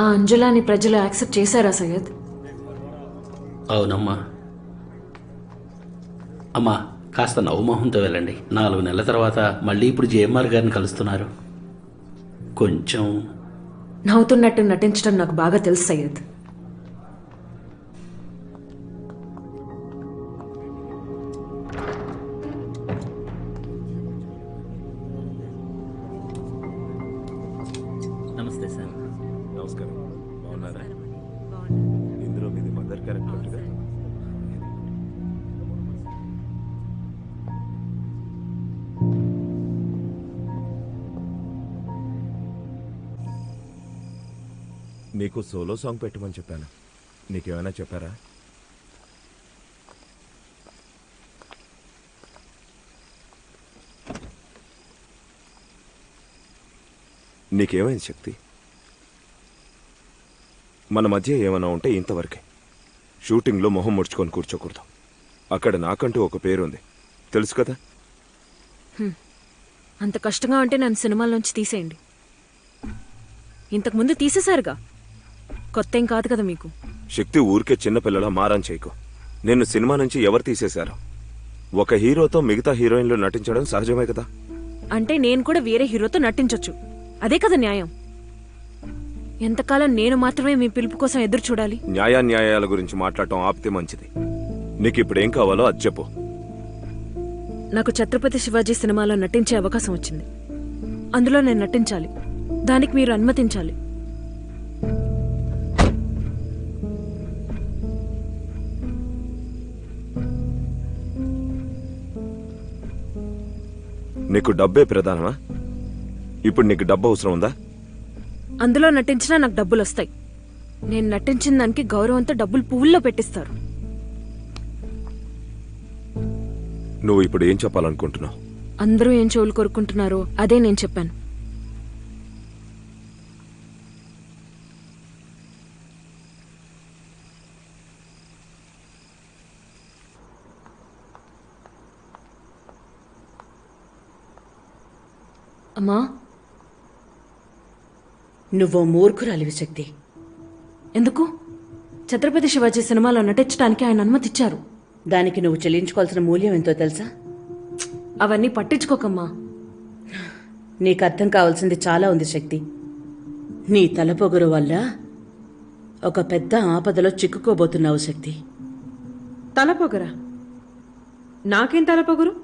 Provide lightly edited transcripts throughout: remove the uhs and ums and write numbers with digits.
ఆ అంజలాని ప్రజలు యాక్సెప్ట్ చేశారా సయ్యద్? అవునమ్మా. అమ్మా, కాస్త నవ్వుమోహంతో వెళ్ళండి. 4 నెలల తర్వాత మళ్ళీ ఇప్పుడు జేఎంఆర్ గారిని కలుస్తున్నారు. కొంచెం నవ్వుతున్నట్టు నటించడం నాకు బాగా తెలుసు సయ్యద్. నమస్తే సార్. నమస్కారం. బాగున్నారా? ఇందులో మీది మదర్ క్యారెక్టర్. నీకు సోలో సాంగ్ పెట్టమని చెప్పాను. నీకేమైనా చెప్పారా? నీకేమైంది శక్తి? మన మధ్య ఏమైనా ఉంటే ఇంతవరకే. షూటింగ్లో మొహం ముడుచుకొని కూర్చోకూడదు. అక్కడ నాకంటూ ఒక పేరుంది, తెలుసు కదా. అంత కష్టంగా ఉంటే నన్ను సినిమాల్లోంచి తీసేయండి. ఇంతకుముందు తీసేశారుగా, కొత్త ఏం కాదు కదా మీకు. శక్తి ఊరికే చిన్నపిల్లలా మారం చేయకు. నిన్ను సినిమా నుంచి ఎవరు తీసేశారు? ఒక హీరోతో మిగతా హీరోయిన్లు నటించడం సహజమే కదా. అంటే నేను కూడా వేరే హీరోతో నటించొచ్చు, అదే కదా న్యాయం. ఎంతకాలం నేను మాత్రమే మీ పిలుపు కోసం ఎదురు చూడాలి? న్యాయాన్యాయాల గురించి మాట్లాడటం ఆపితే మంచిది. నీకు ఇప్పుడేం కావాలో అది చెప్పు. నాకు ఛత్రపతి శివాజీ సినిమాలో నటించే అవకాశం వచ్చింది. అందులో నేను నటించాలి. దానికి మీరు అనుమతించాలి. నీకు డబ్బే ప్రధానమా? ఇప్పుడు నీకు డబ్బు అవసరం ఉందా? అందులో నటించినా నాకు డబ్బులు వస్తాయి. నేను నటించిన దానికి గౌరవంతో డబ్బులు పువ్వుల్లో పెట్టిస్తారు. నువ్వు ఇప్పుడు ఏం చెప్పాలనుకుంటున్నావు? అందరూ ఏం చెవులు కోరుకుంటున్నారో అదే నేను చెప్పాను. అమ్మా, నువ్వో మూర్ఖురాలివి శక్తి. ఎందుకు? ఛత్రపతి శివాజీ సినిమాలో నటించడానికి ఆయన అనుమతిచ్చారు. దానికి నువ్వు చెల్లించుకోవాల్సిన మూల్యం ఎంతో తెలుసా? అవన్నీ పట్టించుకోకమ్మా. నీకు అర్థం కావాల్సింది చాలా ఉంది శక్తి. నీ తలపొగరు వల్ల ఒక పెద్ద ఆపదలో చిక్కుకోబోతున్నావు శక్తి. తలపొగరా? నాకేం తలపొగరు?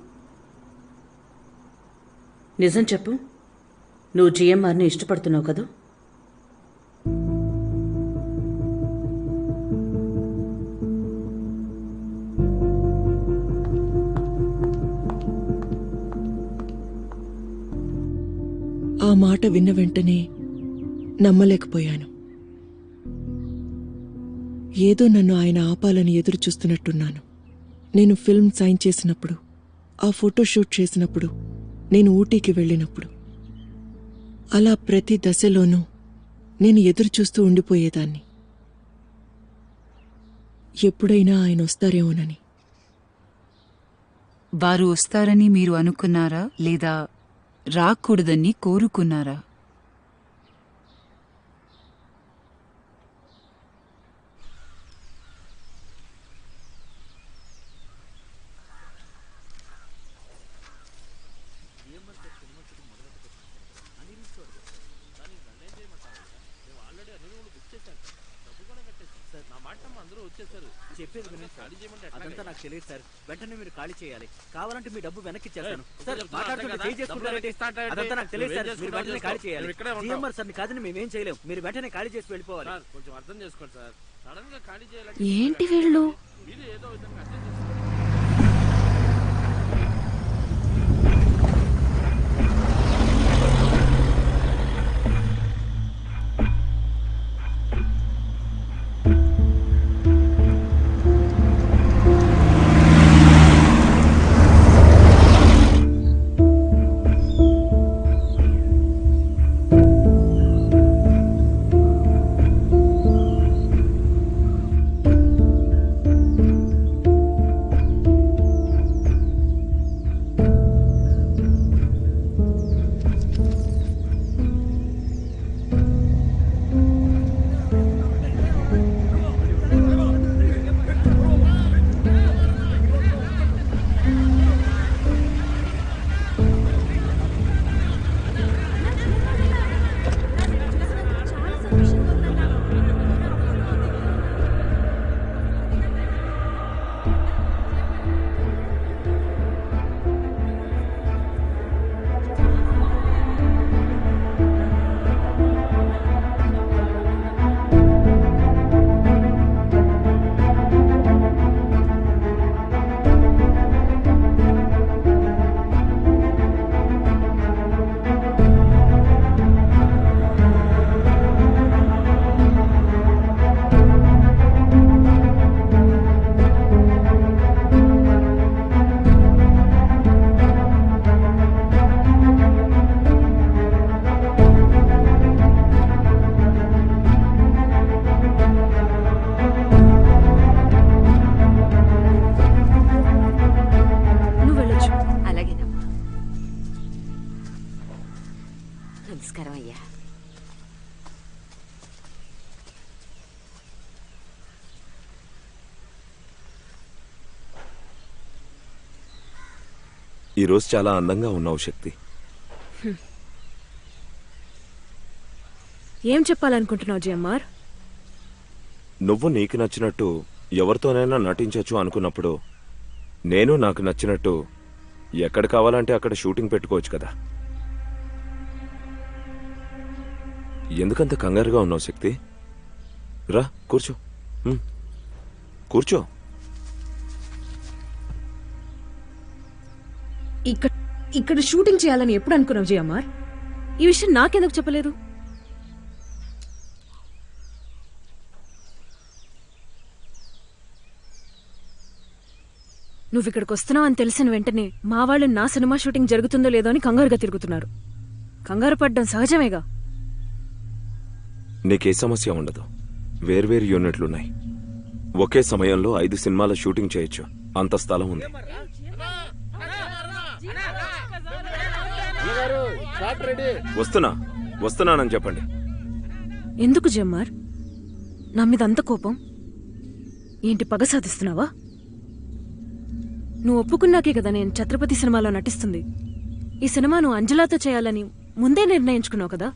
నిజం చెప్పు, నువ్వు జిఎంఆర్ని ఇష్టపడుతున్నావు కదూ? ఆ మాట విన్న వెంటనే నమ్మలేకపోయాను. ఏదో నన్ను ఆయన ఆపాలని ఎదురు చూస్తున్నట్టున్నాను. నేను ఫిల్మ్ సైన్ చేసినప్పుడు, ఆ ఫోటోషూట్ చేసినప్పుడు, నేను ఊటీకి వెళ్ళినప్పుడు, అలా ప్రతి దశలోనూ నేను ఎదురు చూస్తూ ఉండిపోయేదాన్ని. ఎప్పుడైనా ఆయన వస్తారేమోనని. వారు వస్తారని మీరు అనుకున్నారా, లేదా రాకూడదని కోరుకున్నారా? చెప్పేది వినండి సార్. అదంతా నాకు తెలియదు సార్. వెంటనే మీరు ఖాళీ చేయాలి. కావాలంటే మీ డబ్బు వెనక్కి ఇచ్చేస్తాను. సార్ మాట్లాడుతుంటే చేయి చేసుకుంటారంటే అదంతా నాకు తెలియదు సార్. మీరు వెంటనే ఖాళీ చేయాలి. జిఎంఆర్ సార్ కాదని మేమేం చేయలేం. మీరు వెంటనే ఖాళీ చేసి వెళ్ళిపోవాలి. కొంచెం అర్థం చేసుకోండి సార్. సడన్ గా ఖాళీ చేయాలి. ఏంటి వీళ్ళు? మీరు ఏదో విధంగా అర్థం చేసుకోండి. ఈరోజు చాలా అందంగా ఉన్నావు శక్తి. ఏం చెప్పాలనుకుంటున్నావు జిఎంఆర్? నువ్వు నీకు నచ్చినట్టు ఎవరితోనైనా నటించొచ్చు అనుకున్నప్పుడు నేను నాకు నచ్చినట్టు ఎక్కడ కావాలంటే అక్కడ షూటింగ్ పెట్టుకోవచ్చు కదా. ఎందుకంత కంగారుగా ఉన్నావు శక్తి? రా కూర్చో. కూర్చో. ఇక్కడ షూటింగ్ చేయాలని ఎప్పుడు అనుకున్నావు జిఎంఆర్? ఈ విషయం నాకెందుకు చెప్పలేదు? నువ్వు ఇక్కడికి వస్తున్నావు అని తెలిసిన వెంటనే మా వాళ్ళు నా సినిమా షూటింగ్ జరుగుతుందో లేదో అని కంగారుగా తిరుగుతున్నారు. కంగారు పడ్డం సహజమేగా. నీకే సమస్య ఉండదు. వేర్వేరు యూనిట్లున్నాయి. ఒకే సమయంలో 5 సినిమాల షూటింగ్ చేయొచ్చు. అంత స్థలం ఉంది. వస్తున్నానని చెప్పండి. ఎందుకు జిఎంఆర్ నా మీద అంత కోపం? ఏంటి పగ సాధిస్తున్నావా? నువ్వు ఒప్పుకున్నాకే కదా నేను ఛత్రపతి సినిమాలో నటిస్తుంది. ఈ సినిమా నువ్వు అంజలాతో చేయాలని ముందే నిర్ణయించుకున్నావు కదా.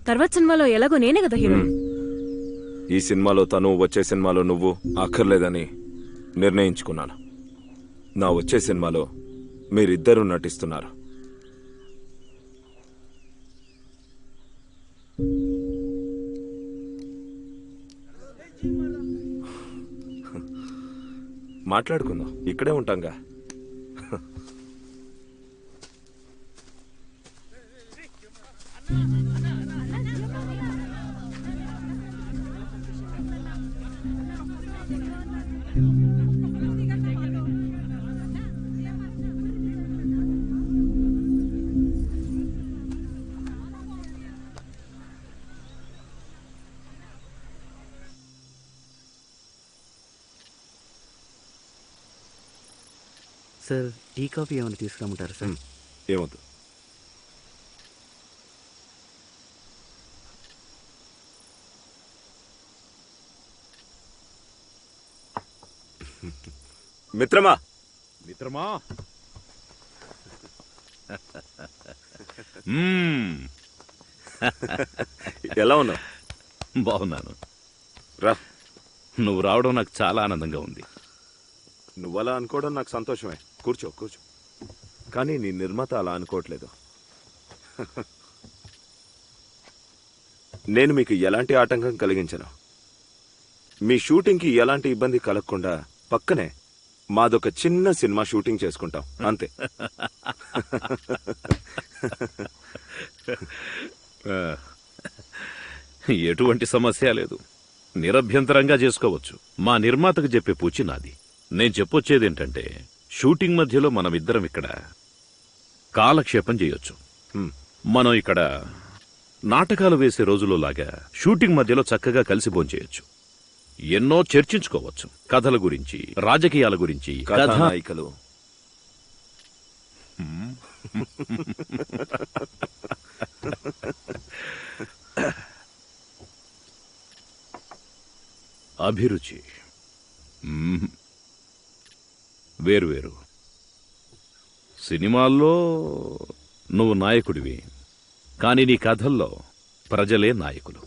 తర్వాత సినిమాలో ఎలాగో నేనే కదా హీరోయిన్. ఈ సినిమాలో తను, వచ్చే సినిమాలో నువ్వు అక్కర్లేదని నిర్ణయించుకున్నాను. నా వచ్చే సినిమాలో మీరిద్దరూ నటిస్తున్నారు. మాట్లాడుకుందాం. ఇక్కడే ఉంటాంగా. సార్, టీ కాఫీ ఏమైనా తీసుకురమ్మంటారా సార్? ఏమొద్దు. మిత్రమా ఎలా ఉన్నావు? బాగున్నాను. రా. నువ్వు రావడం నాకు చాలా ఆనందంగా ఉంది. నువ్వలా అనుకోవడం నాకు సంతోషమే. కూర్చో కూర్చో. కానీ నీ నిర్మాత అలా అనుకోవట్లేదు. నేను మీకు ఎలాంటి ఆటంకం కలిగించను. మీ షూటింగ్కి ఎలాంటి ఇబ్బంది కలగకుండా పక్కనే మాదొక చిన్న సినిమా షూటింగ్ చేసుకుంటాం, అంతే. ఎటువంటి సమస్య లేదు. నిరభ్యంతరంగా చేసుకోవచ్చు. మా నిర్మాతకు చెప్పే పూచి నాది. నేను చెప్పొచ్చేదేంటంటే, షూటింగ్ మధ్యలో మనమిద్దరం ఇక్కడ కాలక్షేపం చేయొచ్చు. మనం ఇక్కడ నాటకాలు వేసే రోజుల్లో లాగా షూటింగ్ మధ్యలో చక్కగా కలిసి భోంచేయొచ్చు. ఎన్నో చర్చించుకోవచ్చు. కథల గురించి, రాజకీయాల గురించి. కథానాయికలు అభిరుచి వేరువేరు. సినిమాల్లో నువ్వు నాయకుడివి, కానీ నీ కథల్లో ప్రజలే నాయకులు.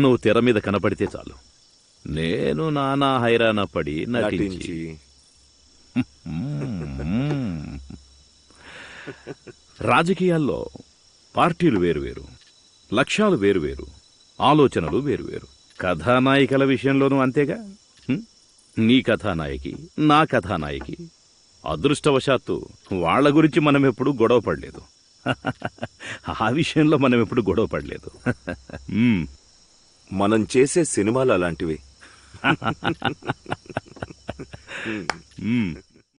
నువ్వు తెర మీద కనపడితే చాలు, నేను నానా హైరాణ పడి నటించి. రాజకీయాల్లో పార్టీలు వేరువేరు, లక్ష్యాలు వేరువేరు, ఆలోచనలు వేరువేరు. కథానాయికల విషయంలోనూ అంతేగా. నీ కథానాయకి, నా కథానాయకి. అదృష్టవశాత్తు వాళ్ల గురించి మనం ఎప్పుడు గొడవ పడలేదు. ఆ విషయంలో మనం ఎప్పుడు గొడవ పడలేదు. మనం చేసే సినిమాలు అలాంటివి.